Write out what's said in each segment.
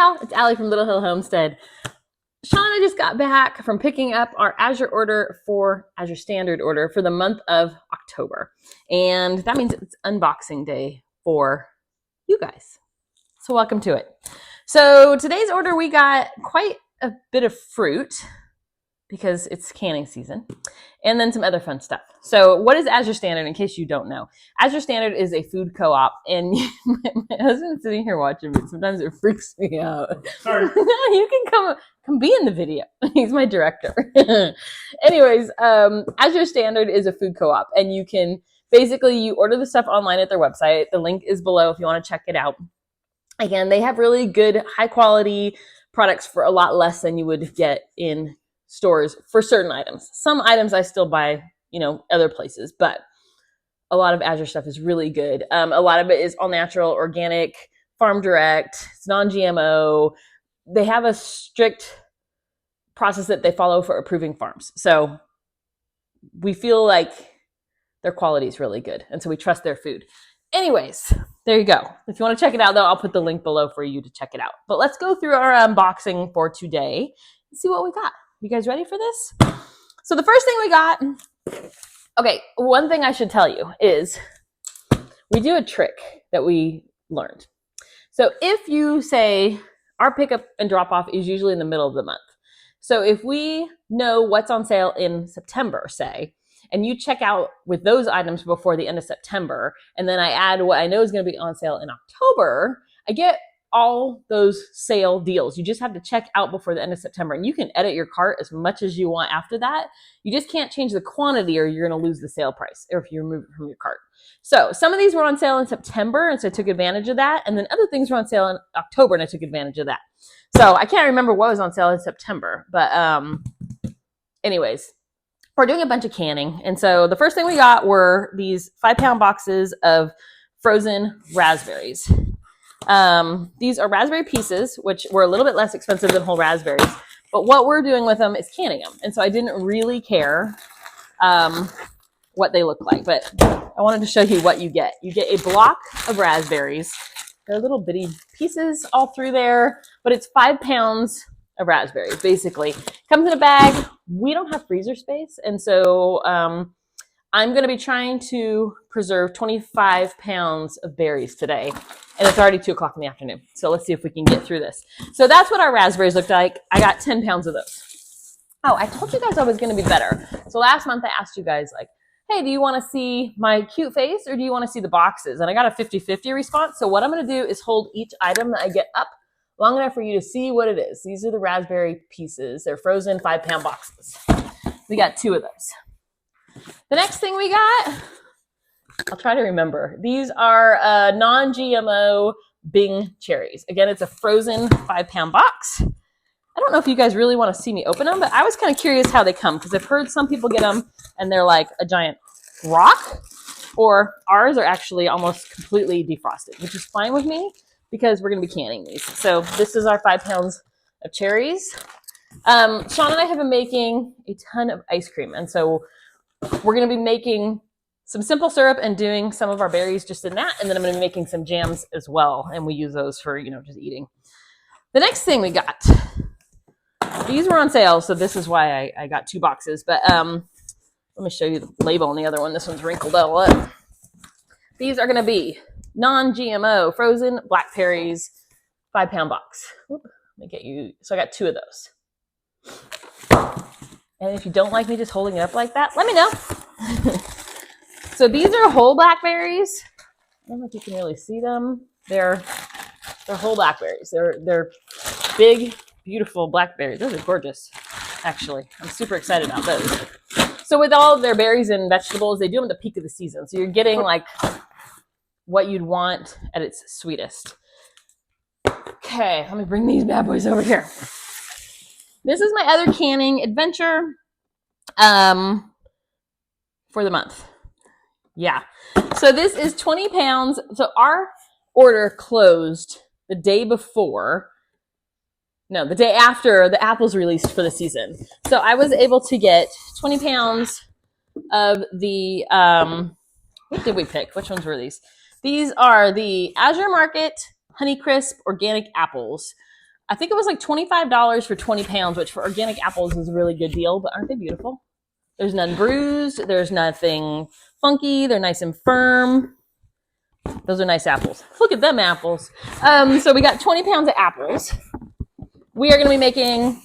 y'all, it's Ali from Little Hill Homestead. Shawn and I just got back from picking up our Azure Standard order for the month of October. And that means it's unboxing day for you guys. So welcome to it. So today's order, we got quite a bit of fruit because it's canning season, and then some other fun stuff. So what is Azure Standard, in case you don't know? Azure Standard is a food co-op, and my husband's sitting here watching me. Sometimes it freaks me out. Sorry. You can come be in the video. He's my director. Anyways, Azure Standard is a food co-op, and you can basically, you order the stuff online at their website. The link is below if you want to check it out. Again, they have really good, high quality products for a lot less than you would get in stores for certain items. Some items I still buy, other places, but a lot of Azure stuff is really good. A lot of it is all natural, organic, farm direct, it's non-GMO. They have a strict process that they follow for approving farms. So we feel like their quality is really good. And so we trust their food. Anyways, there you go. If you want to check it out, though, I'll put the link below for you to check it out. But let's go through our unboxing for today and see what we got. You guys ready for this? So the first thing we got, okay, one thing I should tell you is we do a trick that we learned. So if you say our pickup and drop off is usually in the middle of the month. So if we know what's on sale in September, say, and you check out with those items before the end of September, and then I add what I know is going to be on sale in October, I get all those sale deals. You just have to check out before the end of September, and you can edit your cart as much as you want after that. You just can't change the quantity or you're going to lose the sale price or if you remove it from your cart. So some of these were on sale in September, and so I took advantage of that. And then other things were on sale in October, and I took advantage of that. So I can't remember what was on sale in September, but anyways, we're doing a bunch of canning. And so the first thing we got were these 5-pound boxes of frozen raspberries. These are raspberry pieces, which were a little bit less expensive than whole raspberries. But what we're doing with them is canning them. And so I didn't really care what they look like. But I wanted to show you what you get. You get a block of raspberries. They're little bitty pieces all through there. But it's 5 pounds of raspberries, basically. Comes in a bag. We don't have freezer space. And so I'm going to be trying to preserve 25 pounds of berries today. And it's already 2 o'clock in the afternoon. So let's see if we can get through this. So that's what our raspberries looked like. I got 10 pounds of those. Oh, I told you guys I was going to be better. So last month I asked you guys, like, hey, do you want to see my cute face or do you want to see the boxes? And I got a 50-50 response. So what I'm going to do is hold each item that I get up long enough for you to see what it is. These are the raspberry pieces. They're frozen 5-pound boxes. We got 2 of those. The next thing we got, I'll try to remember. These are non-GMO Bing cherries. Again, it's a frozen 5-pound box. I don't know if you guys really want to see me open them, but I was kind of curious how they come because I've heard some people get them and they're like a giant rock, or ours are actually almost completely defrosted, which is fine with me because we're going to be canning these. So this is our 5 pounds of cherries. Shawn and I have been making a ton of ice cream, and so we're going to be making some simple syrup and doing some of our berries just in that. And then I'm going to be making some jams as well. And we use those for, just eating. The next thing we got, these were on sale. So this is why I got 2 boxes. But let me show you the label on the other one. This one's wrinkled out a lot. These are going to be non-GMO frozen blackberries 5-pound box. Oop, let me get you. So I got 2 of those. And if you don't like me just holding it up like that, let me know. So these are whole blackberries. I don't know if you can really see them. They're whole blackberries. They're big, beautiful blackberries. Those are gorgeous, actually. I'm super excited about those. So with all of their berries and vegetables, they do them at the peak of the season. So you're getting like what you'd want at its sweetest. Okay, let me bring these bad boys over here. This is my other canning adventure for the month. Yeah. So this is 20 pounds. So our order closed the day after the apples released for the season. So I was able to get 20 pounds of the, what did we pick? Which ones were these? These are the Azure Market Honeycrisp organic apples. I think it was like $25 for 20 pounds, which for organic apples is a really good deal, but aren't they beautiful? There's none bruised. There's nothing funky. They're nice and firm. Those are nice apples. Look at them apples. So we got 20 pounds of apples. We are going to be making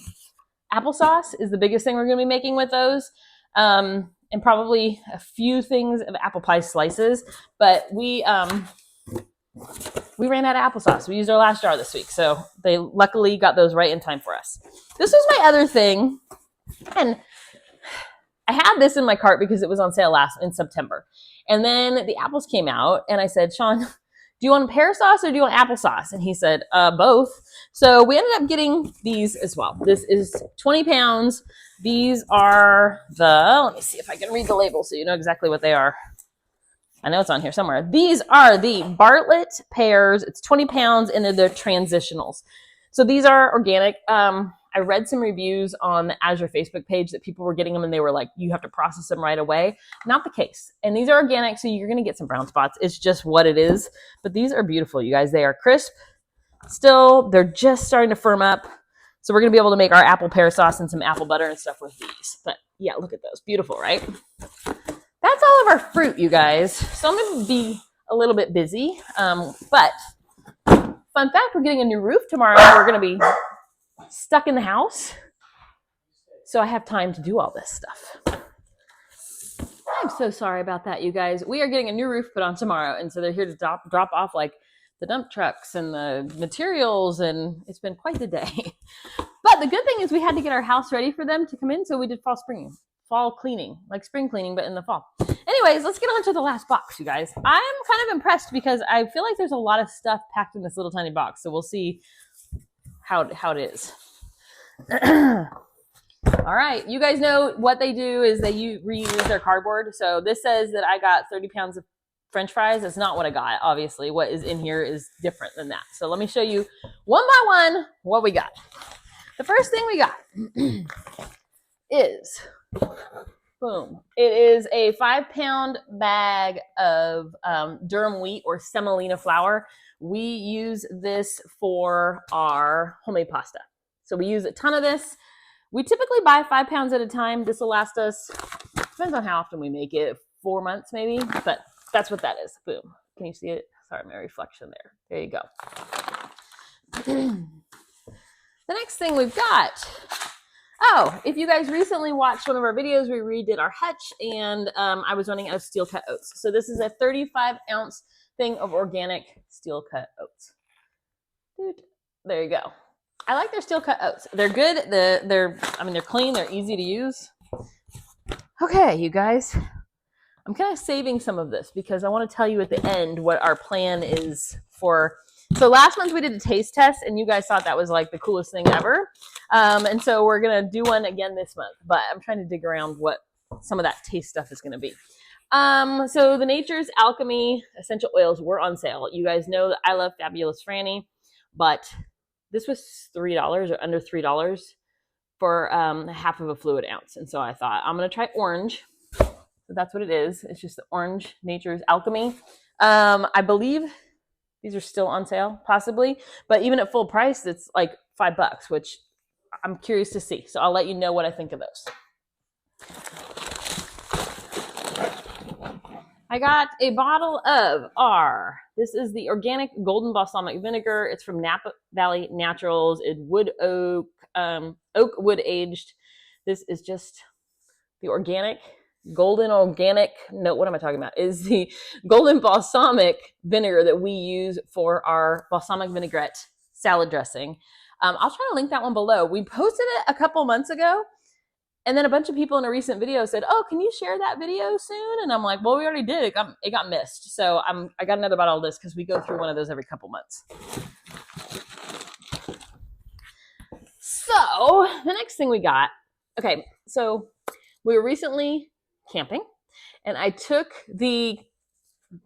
applesauce is the biggest thing we're going to be making with those. And probably a few things of apple pie slices. But we ran out of applesauce. We used our last jar this week. So they luckily got those right in time for us. This was my other thing. And I had this in my cart because it was on sale in September. And then the apples came out and I said, Shawn, do you want pear sauce or do you want applesauce? And he said, both. So we ended up getting these as well. This is 20 pounds. These are let me see if I can read the label so you know exactly what they are. I know it's on here somewhere. These are the Bartlett pears. It's 20 pounds and they're the transitionals. So these are organic. I read some reviews on the Azure Facebook page that people were getting them and they were like, you have to process them right away. Not the case. And these are organic, so you're going to get some brown spots. It's just what it is. But these are beautiful, you guys. They are crisp still. They're just starting to firm up. So we're going to be able to make our apple pear sauce and some apple butter and stuff with these. But yeah, look at those. Beautiful, right? That's all of our fruit, you guys. So I'm going to be a little bit busy. But fun fact, we're getting a new roof tomorrow. We're going to be stuck in the house, so I have time to do all this stuff. I'm so sorry about that, you guys. We are getting a new roof put on tomorrow, and so they're here to drop off like the dump trucks and the materials, and it's been quite the day. But the good thing is we had to get our house ready for them to come in, so we did fall cleaning, like spring cleaning, but in the fall. Anyways, let's get on to the last box, you guys. I'm kind of impressed because I feel like there's a lot of stuff packed in this little tiny box, so we'll see how it is. All right, you guys know what they do is they reuse their cardboard. So this says that I got 30 pounds of French fries. That's not what I got, obviously. What is in here is different than that. So let me show you one by one what we got. The first thing we got is, boom, it is a 5-pound bag of durum wheat or semolina flour. We use this for our homemade pasta. So we use a ton of this. We typically buy 5 pounds at a time. This will last us, depends on how often we make it, 4 months maybe, but that's what that is. Boom. Can you see it? Sorry, my reflection there. There you go. The next thing we've got, if you guys recently watched one of our videos, we redid our hutch and I was running out of steel cut oats. So this is a 35-ounce thing of organic steel cut oats. Dude, there you go. I like their steel cut oats. They're good. They're clean. They're easy to use. Okay, you guys. I'm kind of saving some of this because I want to tell you at the end what our plan is for. So last month we did a taste test and you guys thought that was like the coolest thing ever. And so we're going to do one again this month, but I'm trying to dig around what some of that taste stuff is going to be. So the Nature's Alchemy essential oils were on sale. You guys know that I love Fabulous Franny, but this was $3 or under $3 for half of a fluid ounce. And so I thought I'm going to try orange. So that's what it is. It's just the orange Nature's Alchemy. I believe these are still on sale, possibly, but even at full price, it's like $5, which I'm curious to see. So I'll let you know what I think of those. I got a bottle of this is the organic golden balsamic vinegar. It's from Napa Valley Naturals. It's oak wood aged. This is just the organic is the golden balsamic vinegar that we use for our balsamic vinaigrette salad dressing. I'll try to link that one below. We posted it a couple months ago. And then a bunch of people in a recent video said, oh, can you share that video soon? And I'm like, well, we already did. It got missed. So I got another bottle of this because we go through one of those every couple months. So the next thing we got, okay, so we were recently camping and I took the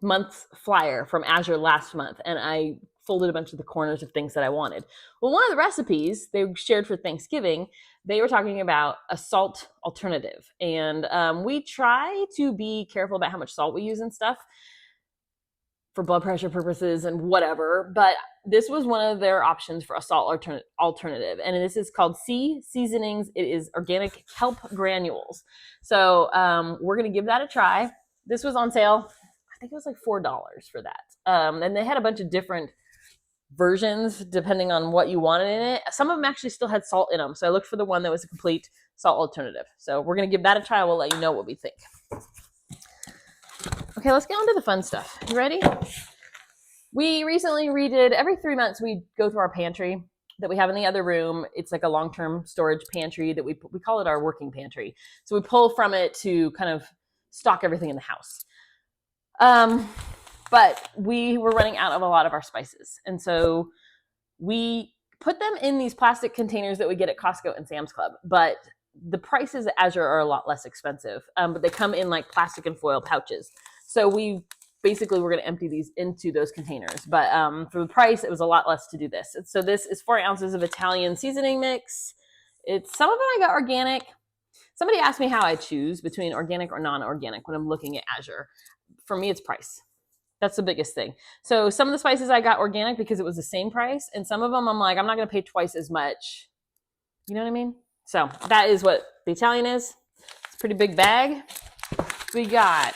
month flyer from Azure last month and I folded a bunch of the corners of things that I wanted. Well, one of the recipes they shared for Thanksgiving, they were talking about a salt alternative. And we try to be careful about how much salt we use and stuff for blood pressure purposes and whatever. But this was one of their options for a salt alternative. And this is called Sea Seasonings. It is organic kelp granules. So we're going to give that a try. This was on sale. I think it was like $4 for that. And they had a bunch of different versions depending on what you wanted in it. Some of them actually still had salt in them. So I looked for the one that was a complete salt alternative. So we're going to give that a try. We'll let you know what we think. Okay, let's get on to the fun stuff. You ready? We recently redid, every 3 months we go through our pantry that we have in the other room. It's like a long-term storage pantry that we call it our working pantry. So we pull from it to kind of stock everything in the house. But we were running out of a lot of our spices. And so we put them in these plastic containers that we get at Costco and Sam's Club. But the prices at Azure are a lot less expensive. But they come in like plastic and foil pouches. So we're going to empty these into those containers. But for the price, it was a lot less to do this. So this is 4 ounces of Italian seasoning mix. Some of it I got organic. Somebody asked me how I choose between organic or non-organic when I'm looking at Azure. For me, it's price. That's the biggest thing. So some of the spices I got organic because it was the same price. And some of them I'm like, I'm not going to pay twice as much. You know what I mean? So that is what the Italian is. It's a pretty big bag. We got,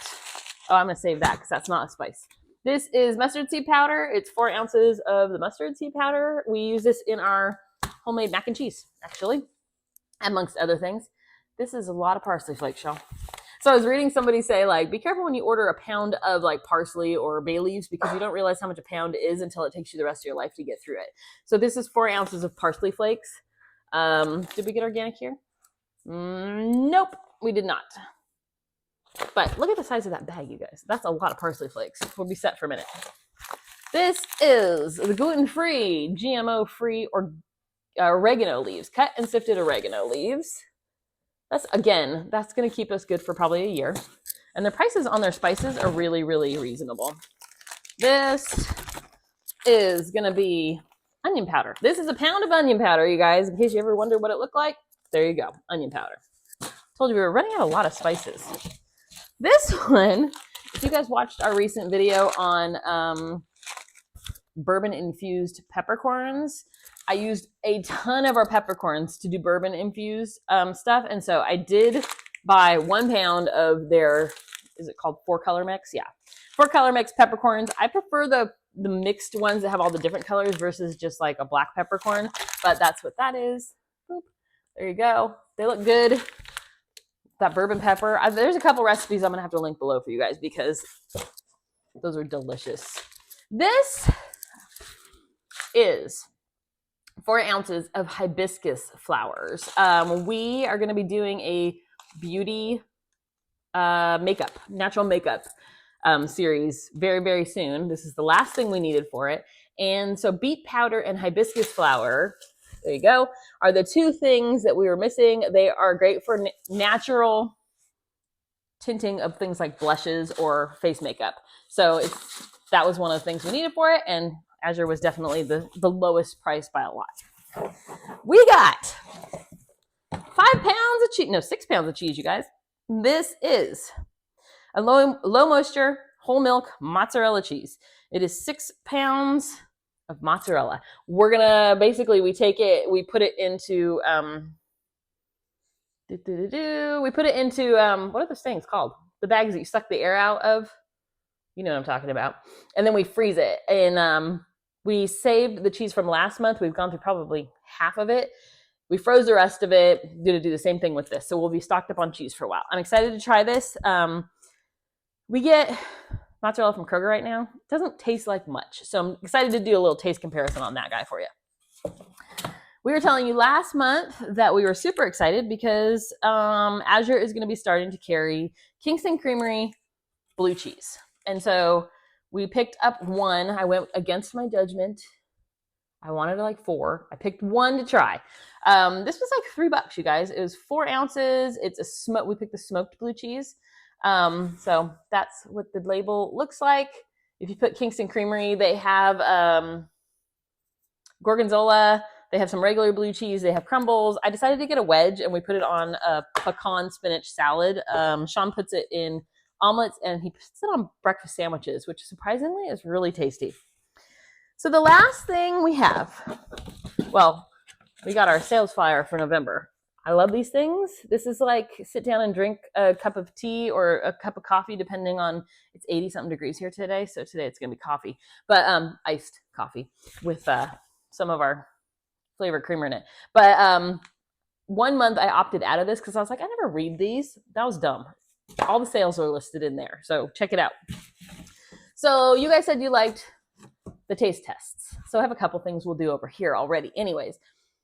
I'm going to save that because that's not a spice. This is mustard seed powder. It's 4 ounces of the mustard seed powder. We use this in our homemade mac and cheese, actually, amongst other things. This is a lot of parsley flakes, y'all. So I was reading somebody say, like, be careful when you order a pound of like parsley or bay leaves because you don't realize how much a pound is until it takes you the rest of your life to get through it. So this is 4 ounces of parsley flakes. Did we get organic here? Nope, we did not. But look at the size of that bag, you guys. That's a lot of parsley flakes. We'll be set for a minute. This is the gluten-free, GMO-free oregano leaves, cut and sifted oregano leaves. That's going to keep us good for probably a year. And the prices on their spices are really, really reasonable. This is going to be onion powder. This is a pound of onion powder, you guys, in case you ever wonder what it looked like. There you go, onion powder. Told you we were running out a lot of spices. This one, if you guys watched our recent video on bourbon-infused peppercorns, I used a ton of our peppercorns to do bourbon infused stuff. And so I did buy 1 pound of their, is it called 4-color mix? Yeah. 4-color mix peppercorns. I prefer the mixed ones that have all the different colors versus just like a black peppercorn, but that's what that is. Boop. There you go. They look good. That bourbon pepper. There's a couple recipes I'm going to have to link below for you guys because those are delicious. This is 4 ounces of hibiscus flowers. We are going to be doing a beauty natural makeup series very, very soon. This is the last thing we needed for it. And so beet powder and hibiscus flower, there you go, are the 2 things that we were missing. They are great for natural tinting of things like blushes or face makeup. So that was one of the things we needed for it. And Azure was definitely the lowest price by a lot. We got 5 pounds of cheese, no, 6 pounds of cheese, you guys. This is a low moisture, whole milk mozzarella cheese. It is 6 pounds of mozzarella. We're gonna, basically we take it, we put it into, we put it into, what are those things called? The bags that you suck the air out of. You know what I'm talking about. And then we freeze it. And we saved the cheese from last month. We've gone through probably half of it. We froze the rest of it. Going to do the same thing with this. So we'll be stocked up on cheese for a while. I'm excited to try this. We get mozzarella from Kroger right now. It doesn't taste like much. So I'm excited to do a little taste comparison on that guy for you. We were telling you last month that we were super excited because Azure is going to be starting to carry Kingston Creamery blue cheese. And so we picked up 1. I went against my judgment. I wanted like 4. I picked 1 to try. This was like $3, you guys. It was 4 ounces. It's we picked the smoked blue cheese. So that's what the label looks like. If you put Kingston Creamery, they have gorgonzola. They have some regular blue cheese. They have crumbles. I decided to get a wedge and we put it on a pecan spinach salad. Shawn puts it in omelets and he puts it on breakfast sandwiches, which surprisingly is really tasty. So the last thing we have, well, we got our sales flyer for November. I love these things. This is like sit down and drink a cup of tea or a cup of coffee, depending on, it's 80 something degrees here today. So today it's going to be coffee, but iced coffee with some of our flavored creamer in it. But 1 month I opted out of this because I was like, I never read these. That was dumb. All the sales are listed in there. So check it out. So you guys said you liked the taste tests. So I have a couple things we'll do over here already anyways.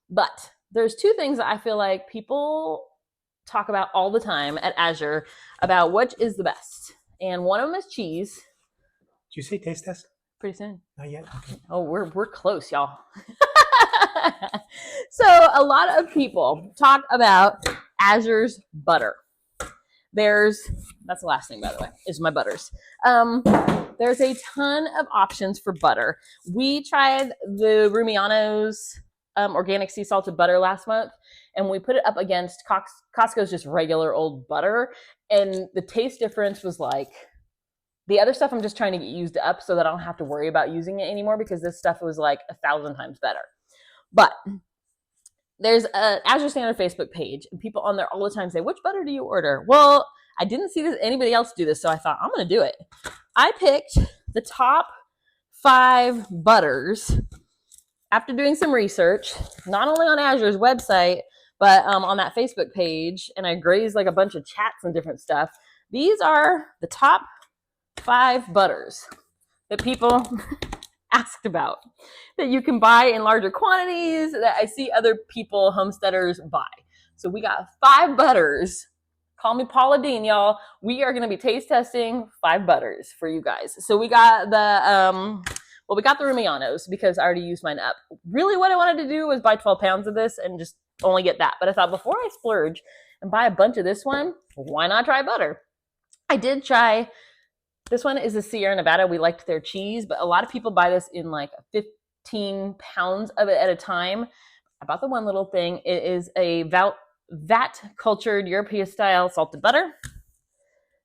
But there's two things that I feel like people talk about all the time at Azure about which is the best. And one of them is cheese. Did you say taste test? Pretty soon. Not yet. Okay. Oh, we're close, y'all. So a lot of people talk about Azure's butter. That's the last thing, by the way, is my butters. There's a ton of options for butter. We tried the Rumiano's organic sea salted butter last month, and we put it up against Costco's just regular old butter, and the taste difference was like, the other stuff I'm just trying to get used up so that I don't have to worry about using it anymore, because this stuff was like 1,000 times better. But there's an Azure Standard Facebook page, and people on there all the time say, which butter do you order? Well, I didn't see anybody else do this, so I thought, I'm going to do it. I picked the top 5 butters after doing some research, not only on Azure's website, but on that Facebook page, and I grazed like a bunch of chats and different stuff. These are the top 5 butters that people asked about, that you can buy in larger quantities, that I see other people, homesteaders, buy. So we got 5 butters. Call me Paula Dean, y'all. We are going to be taste testing 5 butters for you guys. So we got we got the Rumiano's because I already used mine up. Really what I wanted to do was buy 12 pounds of this and just only get that. But I thought, before I splurge and buy a bunch of this one, why not try butter? I did try. This one is a Sierra Nevada. We liked their cheese, but a lot of people buy this in like 15 pounds of it at a time. I bought the one little thing. It is a vat cultured European style salted butter.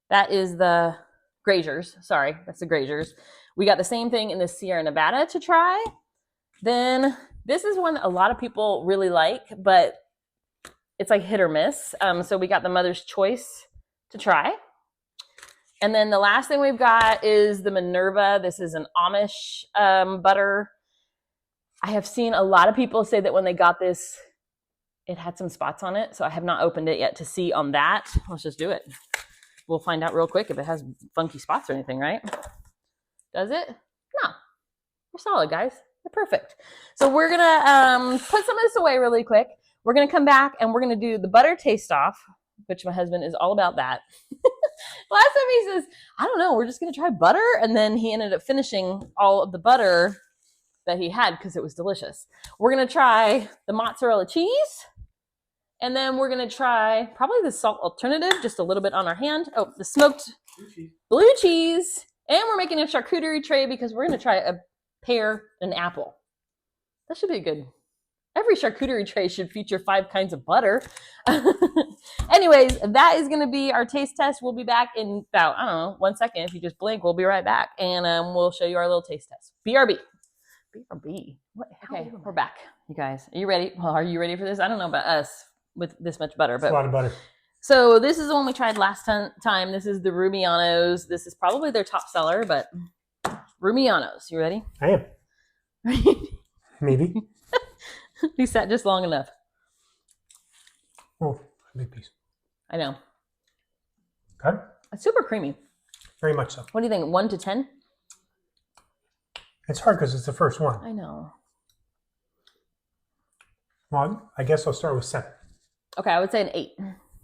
That is the Grazier's. Sorry, that's the Grazier's. We got the same thing in the Sierra Nevada to try. Then this is one a lot of people really like, but it's like hit or miss. So we got the Mother's Choice to try. And then the last thing we've got is the Minerva. This is an Amish butter. I have seen a lot of people say that when they got this, it had some spots on it. So I have not opened it yet to see on that. Let's just do it. We'll find out real quick if it has funky spots or anything, right? Does it? No. We're solid, guys. We're perfect. So we're going to put some of this away really quick. We're going to come back and we're going to do the butter taste off, which my husband is all about that. Last time he says, I don't know, we're just going to try butter. And then he ended up finishing all of the butter that he had because it was delicious. We're going to try the mozzarella cheese. And then we're going to try probably the salt alternative, just a little bit on our hand. Oh, the smoked blue cheese. And we're making a charcuterie tray because we're going to try a pear and an apple. That should be good. Every charcuterie tray should feature 5 kinds of butter. Anyways, that is going to be our taste test. We'll be back in about, I don't know, 1 second. If you just blink, we'll be right back. And we'll show you our little taste test. BRB. BRB. What? Okay, we're back. You guys, are you ready? Well, are you ready for this? I don't know about us with this much butter. But it's a lot of butter. So this is the one we tried last time. This is the Rumiano's. This is probably their top seller, but Rumiano's. You ready? I am. Maybe. We sat just long enough. Oh, a big piece. I know. Okay. It's super creamy. Very much so. What do you think? 1 to 10? It's hard because it's the first one. I know. Well, I guess I'll start with 7. Okay, I would say an 8.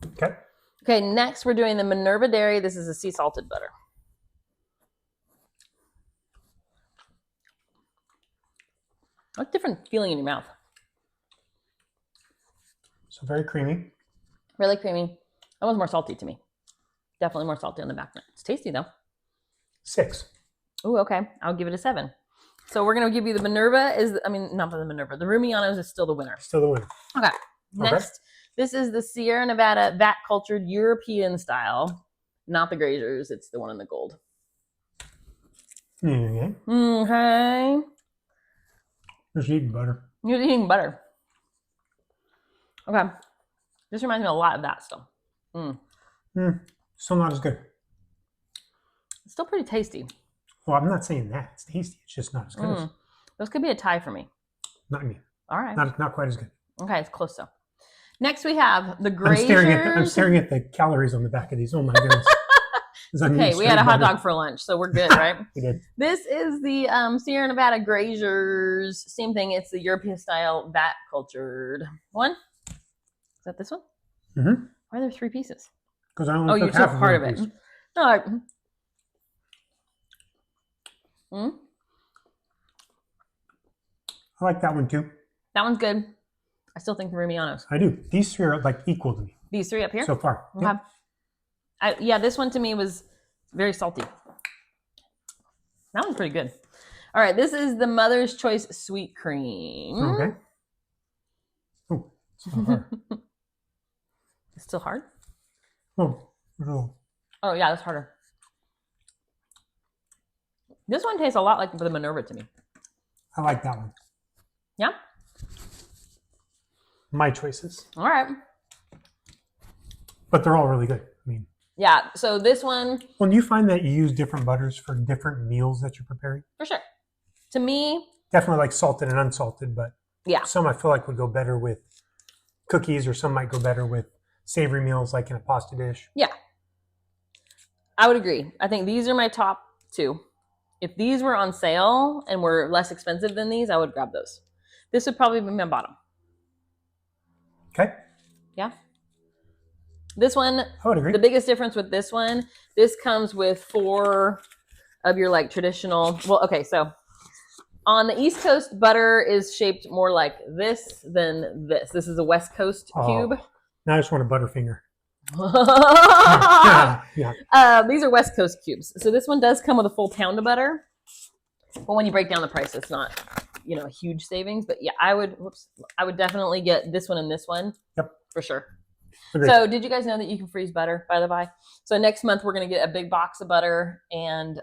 Okay. Okay, next we're doing the Minerva Dairy. This is a sea salted butter. What different feeling in your mouth? So very creamy. Really creamy. That one's more salty to me. Definitely more salty on the back end. It's tasty though. 6. Oh, okay. I'll give it a 7. So we're going to give you the Minerva. Not the Minerva. The Rumiano's is still the winner. Still the winner. Okay. Next, this is the Sierra Nevada vat cultured European style. Not the Grazier's. It's the one in the gold. Mm-hmm. Okay. Just eating butter. You're eating butter. Okay. This reminds me a lot of that still. Still not as good. It's still pretty tasty. Well, I'm not saying that. It's tasty. It's just not as good as... Those could be a tie for me. Not me. All right. Not quite as good. Okay, it's close though. Next we have the Grazers. I'm staring at the calories on the back of these. Oh my goodness. Okay, we had a hot dog for lunch, so we're good, right? We did. This is the Sierra Nevada Grazers. Same thing. It's the European style vat cultured one. Is that this one? Mm-hmm. Why are there 3 pieces? Because I only you took half took part of one it. piece. No. I like that one too. That one's good. I still think the Rumianos. I do. These 3 are like equal to me. These 3 up here? So far. Okay. Yep. Yeah, this one to me was very salty. That one's pretty good. All right, this is the Mother's Choice Sweet Cream. Okay. Oh, it's still hard. It's still hard? Oh, no. Oh, yeah, that's harder. This one tastes a lot like the Minerva to me. I like that one. Yeah? My choices. All right. But they're all really good. I mean, yeah, so this one... Well, do you find that you use different butters for different meals that you're preparing? For sure. To me... Definitely like salted and unsalted, but yeah, some I feel like would go better with cookies, or some might go better with savory meals like in a pasta dish. Yeah. I would agree. I think these are my top 2. If these were on sale and were less expensive than these, I would grab those. This would probably be my bottom. Okay. Yeah. This one, I would agree. the biggest difference with this one, this comes with 4 of your like traditional, well, okay, so on the East Coast, butter is shaped more like this than this. This is a West Coast cube. Now I just want a Butterfinger. Yeah. These are West Coast cubes. So this one does come with a full pound of butter. But when you break down the price, it's not, a huge savings. But yeah, I would definitely get this one and this one. Yep. For sure. Agreed. So did you guys know that you can freeze butter, by the by? So next month, we're going to get a big box of butter, and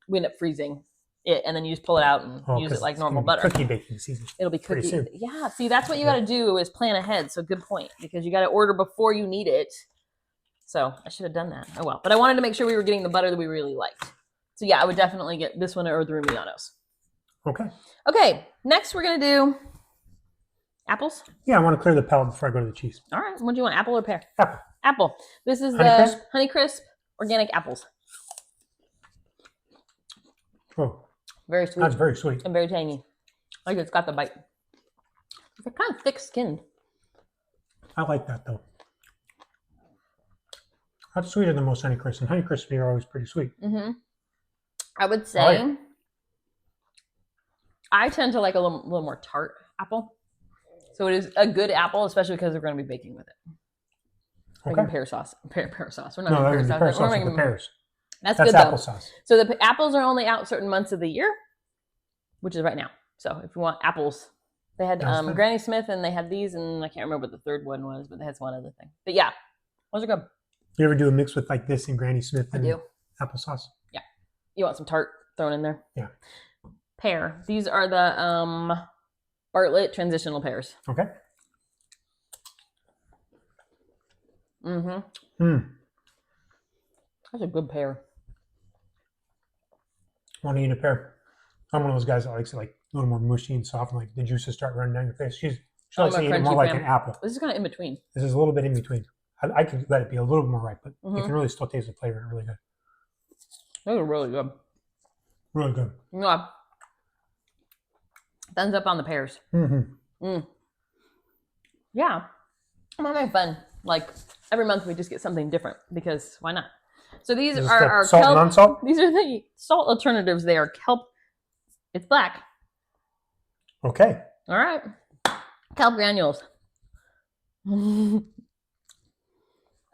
we end up freezing it, and then you just pull it out and use it like normal butter. Cookie baking season. It'll be Pretty cookie. soon. Yeah. See, that's what you got to do is plan ahead. So good point, because you got to order before you need it. So I should have done that. Oh well. But I wanted to make sure we were getting the butter that we really liked. So yeah, I would definitely get this one or the Rumianos. Okay. Okay. Next, we're gonna do apples. Yeah, I want to clear the palate before I go to the cheese. All right. What do you want? Apple or pear? Apple. Apple. This is Honeycrisp? Honeycrisp organic apples. Oh, Very sweet. that's very sweet. And very tangy. Like it's got the bite. They're kind of thick skinned. I like that though. That's sweeter than most Honeycrisp, and Honeycrisp are always pretty sweet. Mm-hmm. I would say I tend to like a little more tart apple. So it is a good apple, especially because we're going to be baking with it. Okay. Making pear sauce. Pear sauce. We're not No, making that pear would be sauce. pear sauce with the pears. That's That's good though. applesauce. So the apples are only out certain months of the year, which is right now. So if you want apples, they had Granny Smith, and they had these, and I can't remember what the third one was, but they had one other thing. But yeah, those are good. You ever do a mix with like this and Granny Smith and applesauce? Yeah. You want some tart thrown in there? Yeah. Pear. These are the Bartlett transitional pears. Okay. Mm-hmm. That's a good pear. Want to eat a pear? I'm one of those guys that likes it like a little more mushy and soft, and like the juices start running down your face. She likes to eat it more like an apple. This is kind of in between. This is a little bit in between. I could let it be a little more ripe, but you can really still taste the flavor. Really good. Those are really good. Really good. Yeah. Thumbs up on the pears. Mm-hmm. Mm. Yeah. I'm having fun. Like every month we just get something different, because why not? So these are our salt kelp. and unsalt? These are the salt alternatives. They are kelp. It's black. Okay. All right. Kelp granules. I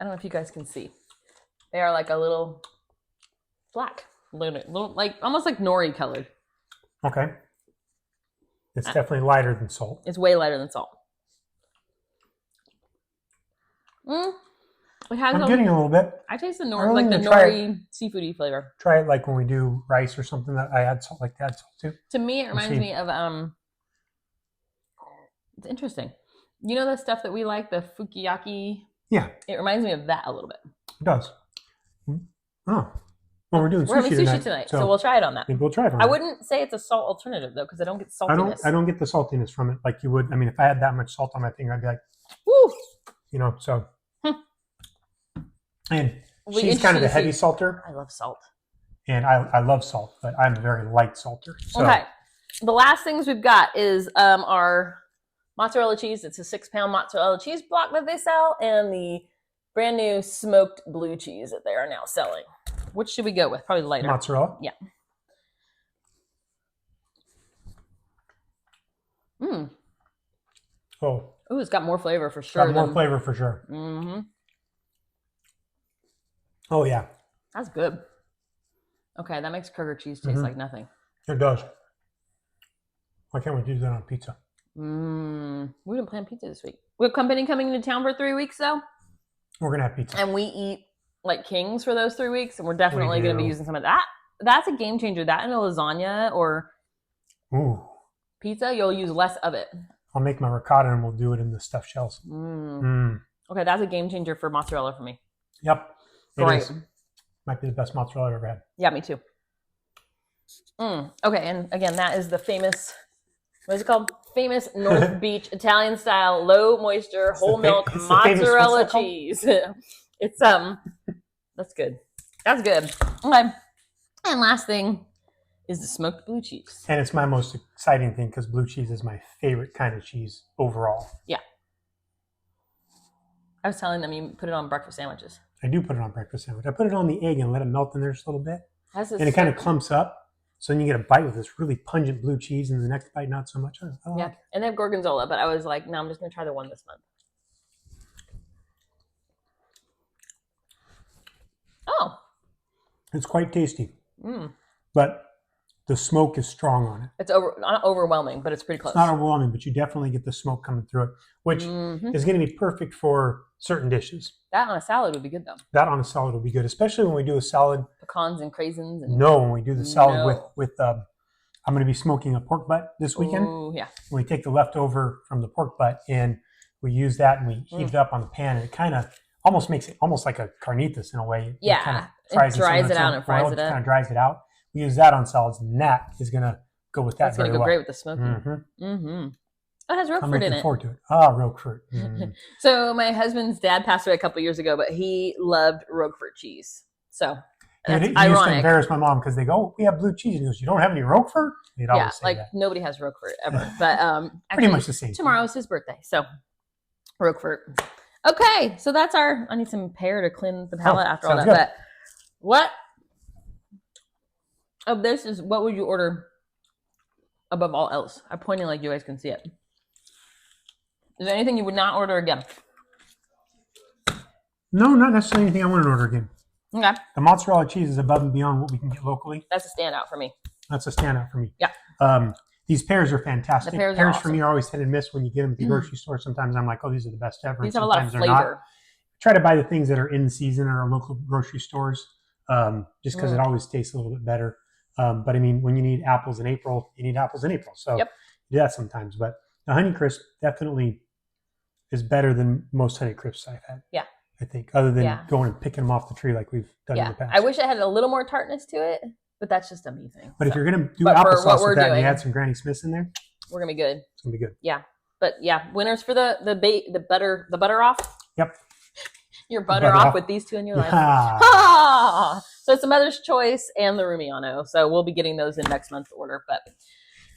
don't know if you guys can see. They are like a little black, little like almost like nori colored. Okay. It's definitely lighter than salt. It's way lighter than salt. It has I'm getting a little bit. I taste the nori, like the nori seafoody flavor. Try it like when we do rice or something that I add salt, like that salt too. To me, it reminds me of It's interesting. You know the stuff that we like, the fukiyaki? Yeah. It reminds me of that a little bit. It does. Oh. Well, we're doing We're having sushi tonight, so we'll try it on that. Maybe we'll try it on I wouldn't say it's a salt alternative, though, because I don't get saltiness. I don't get the saltiness from it like you would. I mean, if I had that much salt on my finger, I'd be like, woo! You know, so. And she's kind of a heavy salter. I love salt. And I love salt, but I'm a very light salter. So. Okay. The last things we've got is our mozzarella cheese. It's a 6-pound mozzarella cheese block that they sell, and the brand new smoked blue cheese that they are now selling. Which should we go with? Probably the lighter. Mozzarella? Yeah. Mmm. Oh. Ooh, it's got more flavor for sure. Got more flavor for sure. Mm-hmm. Oh, yeah. That's good. Okay, that makes Kroger cheese taste like nothing. It does. Why can't we do that on pizza? We didn't plan pizza this week. We have company coming into town for 3 weeks, though. We're going to have pizza. And we eat like kings for those 3 weeks, and we're definitely going to be using some of that. That's a game changer. That and a lasagna or pizza, you'll use less of it. I'll make my ricotta and we'll do it in the stuffed shells. Okay, that's a game changer for mozzarella for me. Yep. Great. Is. Might be the best mozzarella I've ever had. Yeah, me too. Okay, and again, that is the famous, what is it called? Famous North Beach Italian style low moisture whole milk mozzarella cheese. It's that's good. That's good. Okay. And last thing is the smoked blue cheese. And it's my most exciting thing because blue cheese is my favorite kind of cheese overall. Yeah. I was telling them you put it on breakfast sandwiches. I do put it on breakfast sandwich. I put it on the egg and let it melt in there just a little bit. And it kind of clumps up. So then you get a bite with this really pungent blue cheese, and the next bite not so much. Yeah, and they have gorgonzola, but I was like, no, I'm just going to try the one this month. Oh. It's quite tasty. But the smoke is strong on it. It's not overwhelming, but it's pretty close. It's not overwhelming, but you definitely get the smoke coming through it, which is going to be perfect for certain dishes. That on a salad would be good, though. That on a salad would be good, especially when we do a salad. Pecans and craisins. When we do the salad with I'm going to be smoking a pork butt this weekend. Oh, yeah. We take the leftover from the pork butt and we use that and we heat it up on the pan, and it kind of almost makes it almost like a carnitas in a way. Yeah. It kind of dries it out and fries it up. Kind of dries it out. We use that on salads, and that is going to go with that. That's going to go great with the smoking. Oh, it has roquefort in it. I'm looking forward to it. Roquefort. So my husband's dad passed away a couple years ago, but he loved roquefort cheese. So that's ironic. Used to embarrass my mom because they go, "Oh, we have blue cheese." And he goes, "You don't have any roquefort?" He'd always say that. Nobody has roquefort ever. But pretty much the same. Tomorrow's his birthday, so roquefort. Okay, so that's our. I need some pear to clean the palate after all that. Good. But what of this is what would you order above all else? I'm pointing like you guys can see it. Is there anything you would not order again? No, not necessarily anything I wouldn't order again. Okay. The mozzarella cheese is above and beyond what we can get locally. That's a standout for me. That's a standout for me. Yeah. These pears are fantastic. The pears are awesome. For me are always hit and miss when you get them at the grocery store. Sometimes I'm like, oh, these are the best ever. These have a lot of flavor. Not. Try to buy the things that are in season at our local grocery stores, just because it always tastes a little bit better. But I mean, when you need apples in April, you need apples in April. So you do that sometimes. But the Honeycrisp definitely is better than most Honeycrisps I've had. Yeah. I think, other than going and picking them off the tree like we've done in the past. I wish it had a little more tartness to it, but that's just a me thing. But if you're going to do applesauce with that and you add some Granny Smiths in there, we're going to be good. It's going to be good. Yeah. But yeah, winners for the butter off. Yep. Your butter off with these two in your life. Ah! So it's the Mother's Choice and the Rumiano. So we'll be getting those in next month's order.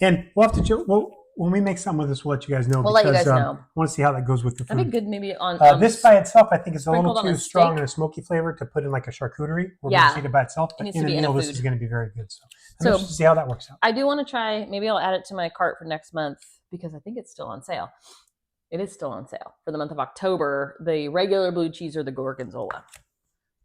And we'll have to when we make something with this, we'll let you guys know. We'll let you guys know. I want to see how that goes with the food. That'd be good maybe on this by itself, I think is a little too strong and a smoky flavor to put in like a charcuterie. We're going to see it by itself. But in a meal, this is going to be very good. So I'm interested to see how that works out. I do want to try, maybe I'll add it to my cart for next month because I think it's still on sale. It is still on sale for the month of October. The regular blue cheese or the gorgonzola.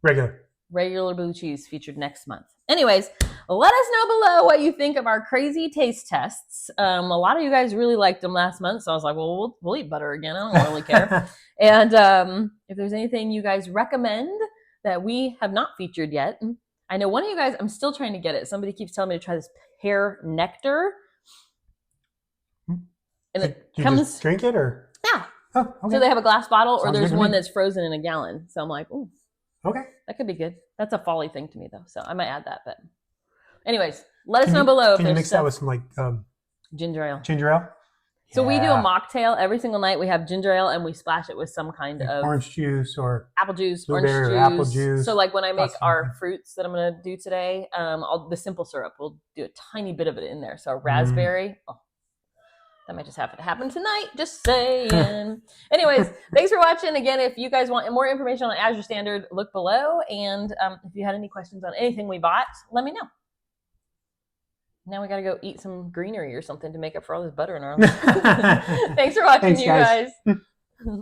Regular blue cheese featured next month. Anyways, let us know below what you think of our crazy taste tests. A lot of you guys really liked them last month, so I was like, well, we'll eat butter again. I don't really care. And if there's anything you guys recommend that we have not featured yet, I know one of you guys, I'm still trying to get it. Somebody keeps telling me to try this pear nectar. And it you comes. just drink it or? Yeah. Oh, okay. So they have a glass bottle, or Sounds there's good to one me. that's frozen in a gallon. So I'm like, ooh, Okay. that could be good. That's a folly thing to me though, so I might add that. But anyways, let us know below if Can you there's mix that with some like ginger ale. ginger ale? So we do a Yeah. mocktail every single night. We have ginger ale and we splash it with some kind Like of orange juice or apple juice, orange blueberry juice. or apple juice. So like when I make Awesome. our fruits that I'm gonna do today, the simple syrup, we'll do a tiny bit of it in there. So raspberry. Oh, that might just have to happen tonight. Just saying. Anyways, thanks for watching. Again, if you guys want more information on Azure Standard, look below. And if you had any questions on anything we bought, let me know. Now we got to go eat some greenery or something to make up for all this butter in our life. Thanks for watching, you guys.